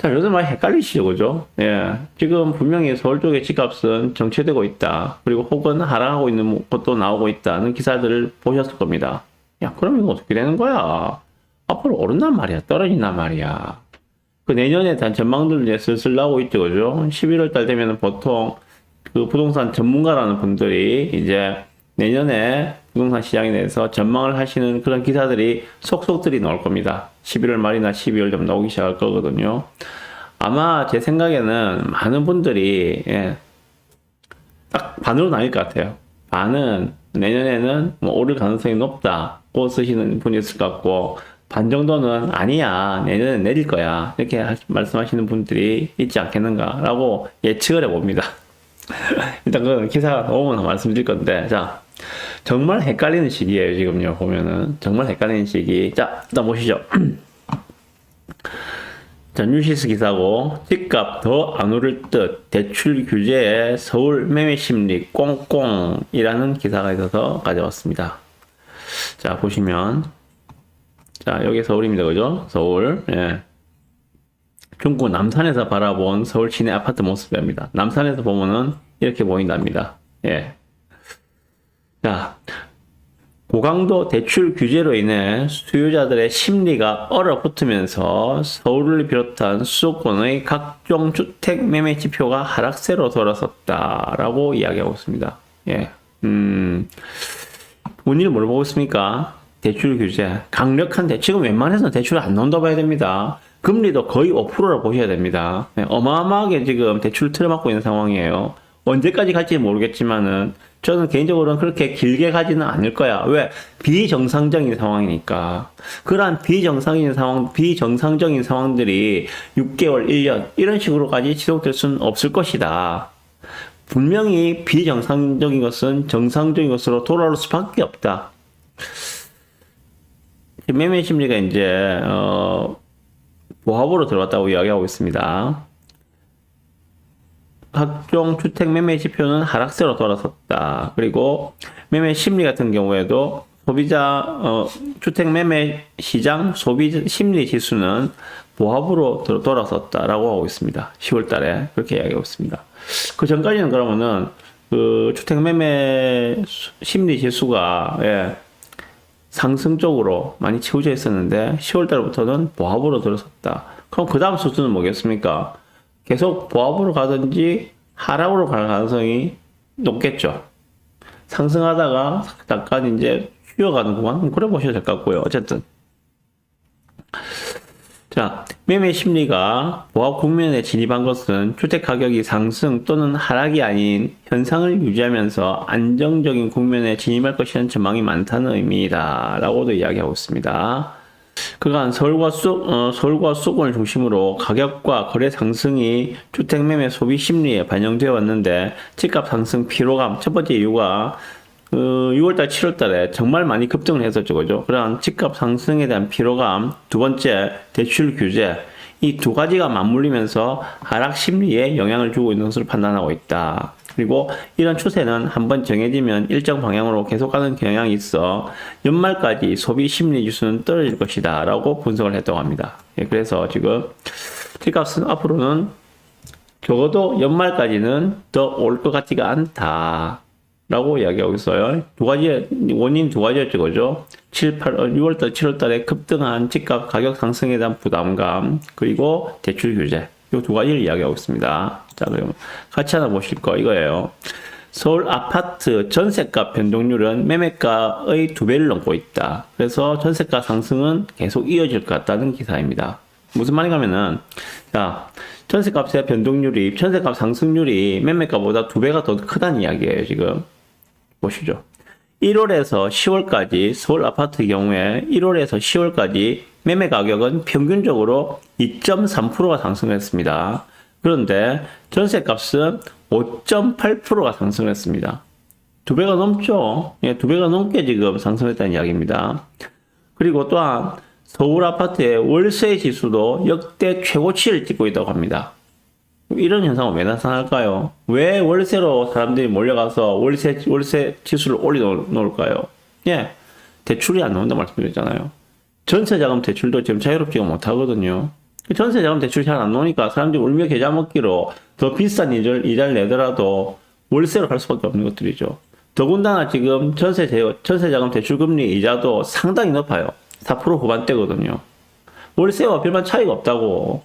자, 요즘 많이 헷갈리시죠, 그죠? 예. 지금 분명히 서울 쪽의 집값은 정체되고 있다. 그리고 혹은 하락하고 있는 것도 나오고 있다는 기사들을 보셨을 겁니다. 야, 그럼 이거 어떻게 되는 거야? 앞으로 오른단 말이야? 떨어진단 말이야? 그 내년에 대한 전망들 이제 슬슬 나오고 있죠, 그죠? 11월 달 되면은 보통 그 부동산 전문가라는 분들이 이제 내년에 부동산 시장에 대해서 전망을 하시는 그런 기사들이 속속들이 나올 겁니다. 11월 말이나 12월 좀 나오기 시작할 거거든요. 아마 제 생각에는 많은 분들이 딱 반으로 나뉠 것 같아요. 반은 내년에는 뭐 오를 가능성이 높다고 쓰시는 분이 있을 것 같고, 반 정도는 아니야, 내년엔 내릴 거야, 이렇게 말씀하시는 분들이 있지 않겠는가라고 예측을 해봅니다. 일단 그 기사가 나오면 말씀드릴 건데, 자, 정말 헷갈리는 시기예요, 지금요, 보면은. 정말 헷갈리는 시기. 자, 일단 보시죠. 자, 뉴시스 기사고, 집값 더 안 오를 듯, 대출 규제에 서울 매매 심리 꽁꽁이라는 기사가 있어서 가져왔습니다. 자, 보시면, 자, 여기 서울입니다, 그죠? 서울, 예. 중구 남산에서 바라본 서울 시내 아파트 모습입니다. 남산에서 보면은 이렇게 보인답니다. 예. 자, 고강도 대출 규제로 인해 수요자들의 심리가 얼어붙으면서 서울을 비롯한 수도권의 각종 주택 매매 지표가 하락세로 돌아섰다라고 이야기하고 있습니다. 예. 원인을 뭘 보고 있습니까? 대출 규제. 강력한 지금 웬만해서는 대출을 안 나온다고 봐야 됩니다. 금리도 거의 5%라 보셔야 됩니다. 네, 어마어마하게 지금 대출 틀어막고 있는 상황이에요. 언제까지 갈지 모르겠지만은 저는 개인적으로는 그렇게 길게 가지는 않을 거야. 왜? 비정상적인 상황이니까. 그러한 비정상적인 상황들이 6개월, 1년 이런 식으로까지 지속될 수는 없을 것이다. 분명히 비정상적인 것은 정상적인 것으로 돌아올 수밖에 없다. 매매 심리가 이제 보합으로 들어왔다고 이야기하고 있습니다. 각종 주택 매매 지표는 하락세로 돌아섰다. 그리고 매매 심리 같은 경우에도 소비자 주택 매매 시장 소비 심리 지수는 보합으로 돌아섰다라고 하고 있습니다. 10월 달에 그렇게 이야기하고 있습니다. 그 전까지는 그러면은 그 주택 매매 심리 지수가 상승 쪽으로 많이 치우쳐 있었는데 10월 달부터는 보합으로 들어섰다. 그럼 그 다음 수준은 뭐겠습니까? 계속 보합으로 가든지 하락으로 갈 가능성이 높겠죠. 상승하다가 잠깐 이제 쉬어가는구만. 그래 보셔도 될 것 같고요. 어쨌든. 자, 매매 심리가 보합 국면에 진입한 것은 주택 가격이 상승 또는 하락이 아닌 현상을 유지하면서 안정적인 국면에 진입할 것이라는 전망이 많다는 의미이다. 라고도 이야기하고 있습니다. 그간 서울과 수도권을 중심으로 가격과 거래 상승이 주택 매매 소비 심리에 반영되어 왔는데 집값 상승 피로감 첫 번째 이유가 6월달, 7월달에 정말 많이 급등을 했었죠, 그죠? 그러한 집값 상승에 대한 피로감, 두 번째 대출 규제, 이 두 가지가 맞물리면서 하락 심리에 영향을 주고 있는 것으로 판단하고 있다. 그리고 이런 추세는 한번 정해지면 일정 방향으로 계속가는 경향이 있어 연말까지 소비 심리 지수는 떨어질 것이다 라고 분석을 했다고 합니다. 그래서 지금 집값은 앞으로는 적어도 연말까지는 더 올 것 같지가 않다 라고 이야기하고 있어요. 원인 두 가지였죠, 그죠? 6월달, 7월달에 급등한 집값 가격 상승에 대한 부담감, 그리고 대출 규제. 이 두 가지를 이야기하고 있습니다. 자, 그럼 같이 하나 보실 거 이거예요. 서울 아파트 전세가 변동률은 매매가의 2배를 넘고 있다. 그래서 전세가 상승은 계속 이어질 것 같다는 기사입니다. 무슨 말인가면은, 자, 전세값 상승률이 매매가보다 2배가 더 크다는 이야기예요, 지금. 보시죠. 1월에서 10월까지 서울 아파트의 경우에 1월에서 10월까지 매매 가격은 평균적으로 2.3%가 상승했습니다. 그런데 전세값은 5.8%가 상승했습니다. 2배가 넘죠. 2배가 넘게 지금 상승했다는 이야기입니다. 그리고 또한 서울 아파트의 월세 지수도 역대 최고치를 찍고 있다고 합니다. 이런 현상은 왜 나타날까요? 왜 월세로 사람들이 몰려가서 월세 지수를 올려놓을까요? 대출이 안 나온다 말씀드렸잖아요. 전세자금 대출도 지금 자유롭지가 못하거든요. 전세자금 대출 잘 안 나오니까 사람들이 울며 겨자 먹기로 더 비싼 이자를 내더라도 월세로 갈 수밖에 없는 것들이죠. 더군다나 지금 전세자금 대출금리 이자도 상당히 높아요. 4% 후반대거든요. 월세와 별반 차이가 없다고.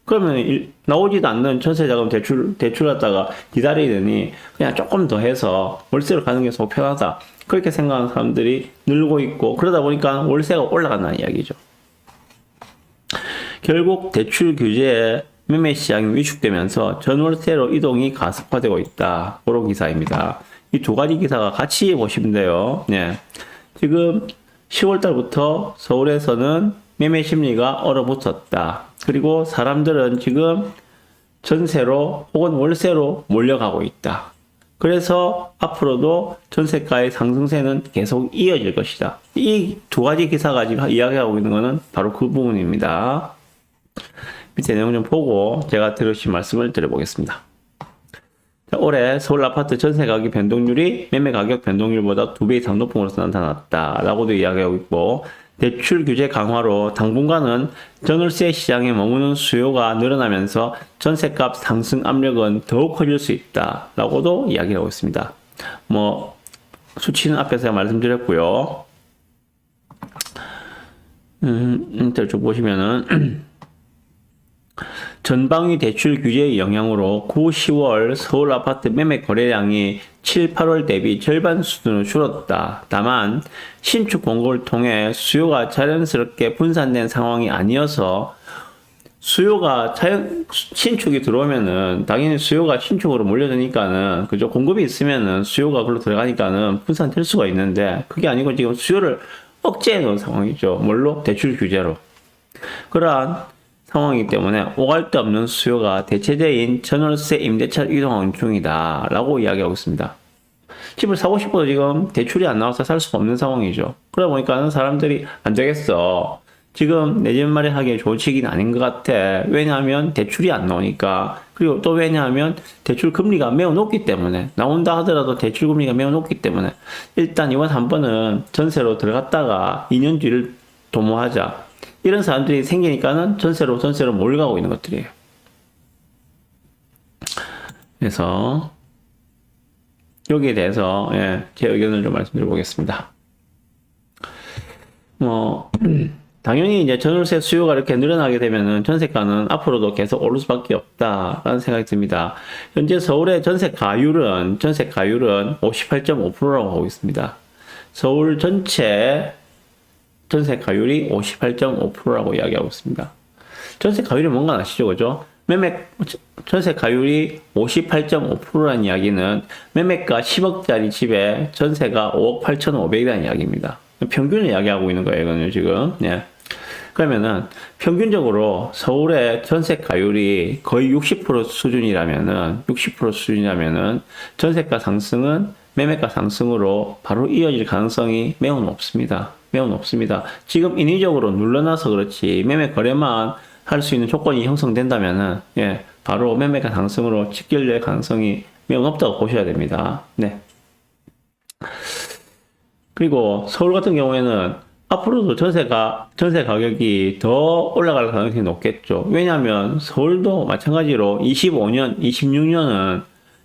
그러면 나오지도 않는 전세자금 대출 갖다가 기다리더니 그냥 조금 더 해서 월세로 가는 게 속 편하다. 그렇게 생각하는 사람들이 늘고 있고, 그러다 보니까 월세가 올라간다는 이야기죠. 결국 대출 규제에 매매 시장이 위축되면서 전월세로 이동이 가속화되고 있다. 그런 기사입니다. 이 두 가지 기사가 같이 보시면 돼요. 네. 지금 10월 달부터 서울에서는 매매 심리가 얼어붙었다. 그리고 사람들은 지금 전세로 혹은 월세로 몰려가고 있다. 그래서 앞으로도 전세가의 상승세는 계속 이어질 것이다. 이 두 가지 기사가 지금 이야기하고 있는 것은 바로 그 부분입니다. 밑에 내용 좀 보고 제가 들으신 말씀을 드려보겠습니다. 자, 올해 서울 아파트 전세 가격 변동률이 매매 가격 변동률보다 2배 이상 높은 것으로 나타났다라고도 이야기하고 있고, 대출 규제 강화로 당분간은 전월세 시장에 머무는 수요가 늘어나면서 전세값 상승 압력은 더욱 커질 수 있다라고도 이야기하고 있습니다. 뭐 수치는 앞에서 말씀드렸고요. 쭉 보시면은 전방위 대출 규제의 영향으로 9, 10월 서울 아파트 매매 거래량이 7, 8월 대비 절반 수준으로 줄었다. 다만 신축 공고를 통해 수요가 자연스럽게 분산된 상황이 아니어서 신축이 들어오면은 당연히 수요가 신축으로 몰려드니까는 그죠? 공급이 있으면은 수요가 그걸로 들어가니까는 분산될 수가 있는데, 그게 아니고 지금 수요를 억제해 놓은 상황이죠. 뭘로? 대출 규제로. 그러한 상황이기 때문에 오갈 데 없는 수요가 대체제인 전월세 임대차 이동하는 중이다 라고 이야기하고 있습니다. 집을 사고 싶어도 지금 대출이 안 나와서 살 수가 없는 상황이죠. 그러다 보니까 사람들이 안 되겠어, 지금 내 집 마련하기에 좋은 시기는 아닌 것 같아. 왜냐하면 대출이 안 나오니까. 그리고 또 왜냐하면 대출 금리가 매우 높기 때문에, 나온다 하더라도 대출 금리가 매우 높기 때문에 일단 이번 한 번은 전세로 들어갔다가 2년 뒤를 도모하자, 이런 사람들이 생기니까는 전세로 몰려가고 있는 것들이에요. 그래서 여기에 대해서 제 의견을 좀 말씀드려 보겠습니다. 당연히 이제 전월세 수요가 이렇게 늘어나게 되면은 전세가는 앞으로도 계속 오를 수밖에 없다라는 생각이 듭니다. 현재 서울의 전세 가율은 58.5%라고 하고 있습니다. 서울 전체 전세 가율이 58.5%라고 이야기하고 있습니다. 전세 가율이 뭔가 아시죠? 그죠? 전세 가율이 58.5%라는 이야기는 매매가 10억짜리 집에 전세가 5억 8,500이라는 이야기입니다. 평균을 이야기하고 있는 거예요, 이거는 지금. 네. 그러면은 평균적으로 서울의 전세 가율이 거의 60% 수준이라면은 전세가 상승은 매매가 상승으로 바로 이어질 가능성이 매우 높습니다. 지금 인위적으로 눌러놔서 그렇지 매매 거래만 할 수 있는 조건이 형성된다면은 바로 매매가 상승으로 직결될 가능성이 매우 높다고 보셔야 됩니다. 네. 그리고 서울 같은 경우에는 앞으로도 전세 가격이 더 올라갈 가능성이 높겠죠. 왜냐하면 서울도 마찬가지로 25년, 26년은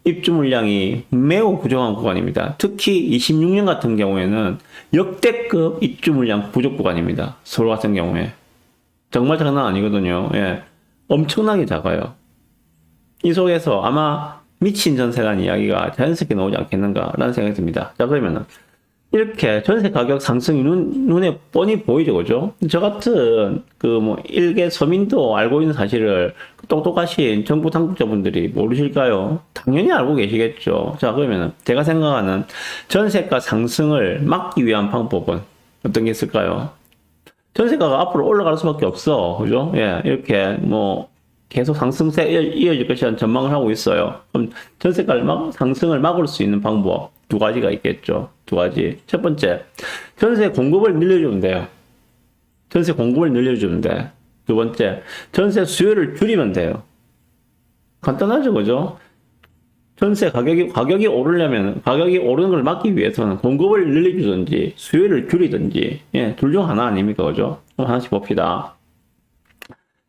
입주 물량이 매우 부족한 구간입니다. 특히 26년 같은 경우에는 역대급 입주 물량 부족 구간입니다. 서울 같은 경우에. 정말 장난 아니거든요. 엄청나게 작아요. 이 속에서 아마 미친 전세라는 이야기가 자연스럽게 나오지 않겠는가라는 생각이 듭니다. 자, 그러면은 이렇게 전세 가격 상승이 눈에 뻔히 보이죠, 그죠? 저 같은 일개 서민도 알고 있는 사실을 똑똑하신 정부 당국자분들이 모르실까요? 당연히 알고 계시겠죠. 자, 그러면은 제가 생각하는 전세가 상승을 막기 위한 방법은 어떤 게 있을까요? 전세가가 앞으로 올라갈 수밖에 없어, 그죠? 이렇게 계속 상승세 이어질 것이라는 전망을 하고 있어요. 그럼 상승을 막을 수 있는 방법 두 가지가 있겠죠. 두 가지. 첫 번째, 전세 공급을 늘려주면 돼요. 두 번째, 전세 수요를 줄이면 돼요. 간단하죠, 그죠? 전세 가격이 오르는 걸 막기 위해서는 공급을 늘려주든지 수요를 줄이든지, 둘 중 하나 아닙니까, 그죠? 그럼 하나씩 봅시다.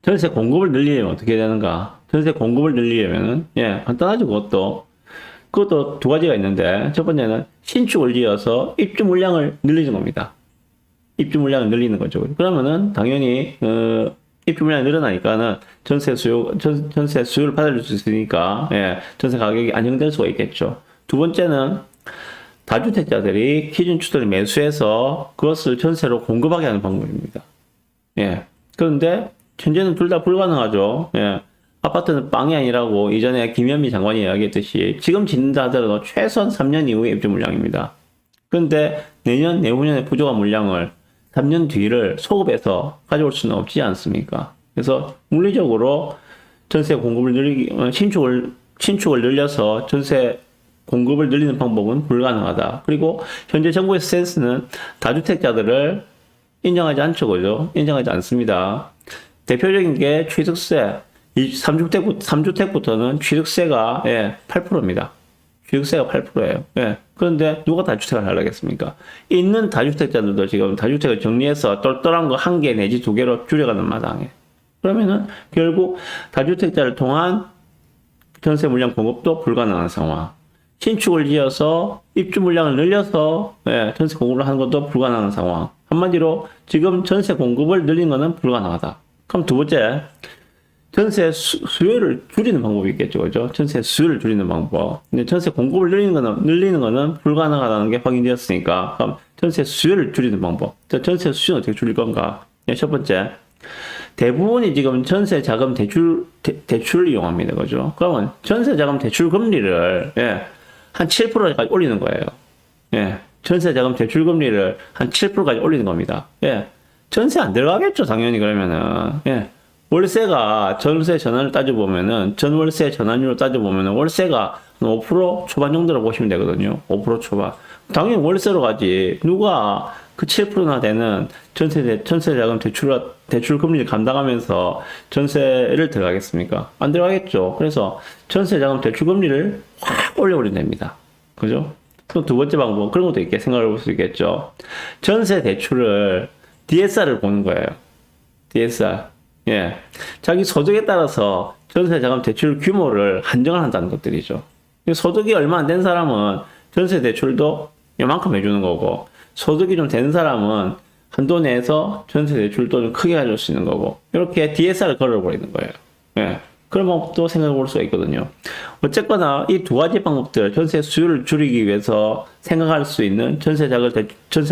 전세 공급을 늘리려면 어떻게 되는가? 전세 공급을 늘리려면은, 예, 간단하죠, 그것도. 그것도 두 가지가 있는데, 첫 번째는 신축을 지어서 입주 물량을 늘리는 겁니다. 입주 물량을 늘리는 거죠. 그러면은, 당연히, 입주 물량이 늘어나니까는 전세 수요를 받아줄 수 있으니까, 예, 전세 가격이 안정될 수가 있겠죠. 두 번째는, 다주택자들이 기준 주택을 매수해서 그것을 전세로 공급하게 하는 방법입니다. 예. 그런데, 현재는 둘 다 불가능하죠. 예. 아파트는 빵이 아니라고 이전에 김현미 장관이 이야기했듯이 지금 짓는다 하더라도 최소한 3년 이후에 입주 물량입니다. 그런데 내년, 내후년에 부족한 물량을 3년 뒤를 소급해서 가져올 수는 없지 않습니까? 그래서 물리적으로 전세 공급을 신축을 늘려서 전세 공급을 늘리는 방법은 불가능하다. 그리고 현재 정부의 스탠스는 다주택자들을 인정하지 않죠, 그죠? 인정하지 않습니다. 대표적인 게 취득세. 3주택부터는 취득세가, 예, 8%입니다. 취득세가 8%예요. 예. 그런데 누가 다주택을 하려겠습니까? 있는 다주택자들도 지금 다주택을 정리해서 똘똘한 거 한 개 내지 두 개로 줄여가는 마당에. 그러면은 결국 다주택자를 통한 전세 물량 공급도 불가능한 상황. 신축을 지어서 입주 물량을 늘려서, 예, 전세 공급을 하는 것도 불가능한 상황. 한마디로 지금 전세 공급을 늘리는 것은 불가능하다. 그럼 두 번째, 전세 수요를 줄이는 방법이 있겠죠, 그죠? 전세 수요를 줄이는 방법. 근데 전세 공급을 늘리는 거는 불가능하다는 게 확인되었으니까, 그럼 전세 수요를 줄이는 방법. 전세 수요는 어떻게 줄일 건가? 네, 첫 번째, 대부분이 지금 전세 자금 대출을 이용합니다, 그죠? 그러면 전세 자금 대출 금리를, 예, 한 7%까지 올리는 거예요. 예, 전세 자금 대출 금리를 한 7%까지 올리는 겁니다. 예, 전세 안 들어가겠죠, 당연히 그러면은. 예. 월세가 전세 전환을 따져보면은, 전월세 전환율을 따져보면은, 월세가 5% 초반 정도로 보시면 되거든요. 5% 초반. 당연히 월세로 가지. 누가 그 7%나 되는 전세 자금 대출 금리를 감당하면서 전세를 들어가겠습니까? 안 들어가겠죠. 그래서 전세 자금 대출 금리를 확 올려버리면 됩니다. 그죠? 또 두 번째 방법, 그런 것도 있게 생각해 볼 수 있겠죠. 전세 대출을 DSR을 보는 거예요. DSR. 예. 자기 소득에 따라서 전세 자금 대출 규모를 한정을 한다는 것들이죠. 소득이 얼마 안 된 사람은 전세 대출도 이만큼 해주는 거고, 소득이 좀 되는 사람은 한도 내에서 전세 대출도 좀 크게 해줄 수 있는 거고, 이렇게 DSR을 걸어버리는 거예요. 예. 그런 방법도 생각해 볼 수가 있거든요. 어쨌거나 이 두 가지 방법들, 전세 수요를 줄이기 위해서 생각할 수 있는 전세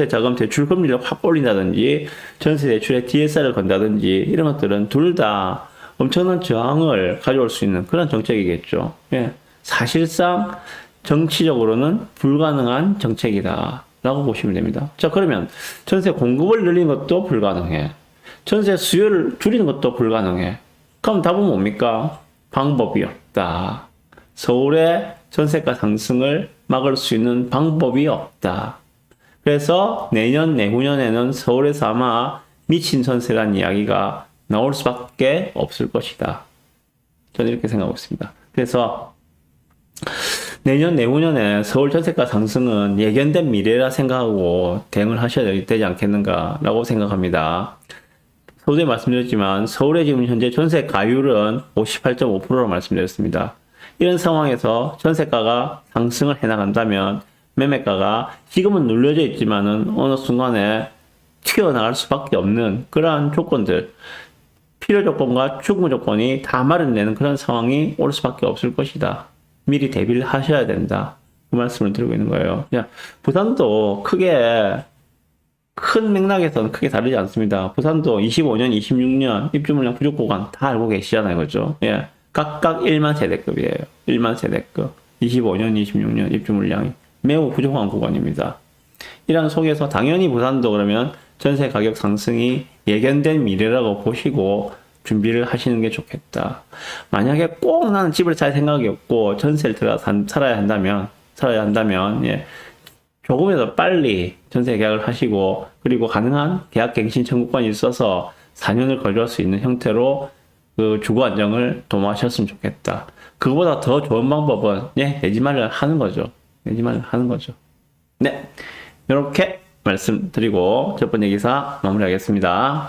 자금 대출 금리를 확 올린다든지, 전세 대출에 DSR을 건다든지, 이런 것들은 둘 다 엄청난 저항을 가져올 수 있는 그런 정책이겠죠. 예. 사실상 정치적으로는 불가능한 정책이다 라고 보시면 됩니다. 자, 그러면 전세 공급을 늘리는 것도 불가능해. 전세 수요를 줄이는 것도 불가능해. 그럼 답은 뭡니까? 방법이 없다. 서울의 전세가 상승을 막을 수 있는 방법이 없다. 그래서 내년, 내후년에는 서울에서 아마 미친 전세라는 이야기가 나올 수밖에 없을 것이다. 저는 이렇게 생각하고 있습니다. 그래서 내년, 내후년에 서울 전세가 상승은 예견된 미래라 생각하고 대응을 하셔야 되지 않겠는가라고 생각합니다. 서두에 말씀드렸지만 서울의 지금 현재 전세 가율은 58.5%로 말씀드렸습니다. 이런 상황에서 전세가가 상승을 해나간다면 매매가가 지금은 눌려져 있지만은 어느 순간에 튀어나갈 수밖에 없는 그러한 조건들, 필요 조건과 충분 조건이 다 마련되는 그런 상황이 올 수밖에 없을 것이다. 미리 대비를 하셔야 된다. 그 말씀을 드리고 있는 거예요. 부산도 큰 맥락에서는 크게 다르지 않습니다. 부산도 25년, 26년 입주 물량 부족 구간 다 알고 계시잖아요. 그죠? 예. 각각 1만 세대급이에요. 1만 세대급. 25년, 26년 입주 물량이 매우 부족한 구간입니다. 이런 속에서 당연히 부산도 그러면 전세 가격 상승이 예견된 미래라고 보시고 준비를 하시는 게 좋겠다. 만약에 꼭 나는 집을 살 생각이 없고 전세를 살아야 한다면, 예. 조금이라도 빨리 전세 계약을 하시고, 그리고 가능한 계약 갱신 청구권이 있어서 4년을 거주할 수 있는 형태로 그 주거 안정을 도모하셨으면 좋겠다. 그거보다 더 좋은 방법은, 예, 내지 말을 하는 거죠. 내지 말을 하는 거죠. 네. 이렇게 말씀드리고 첫 번째 기사 마무리하겠습니다.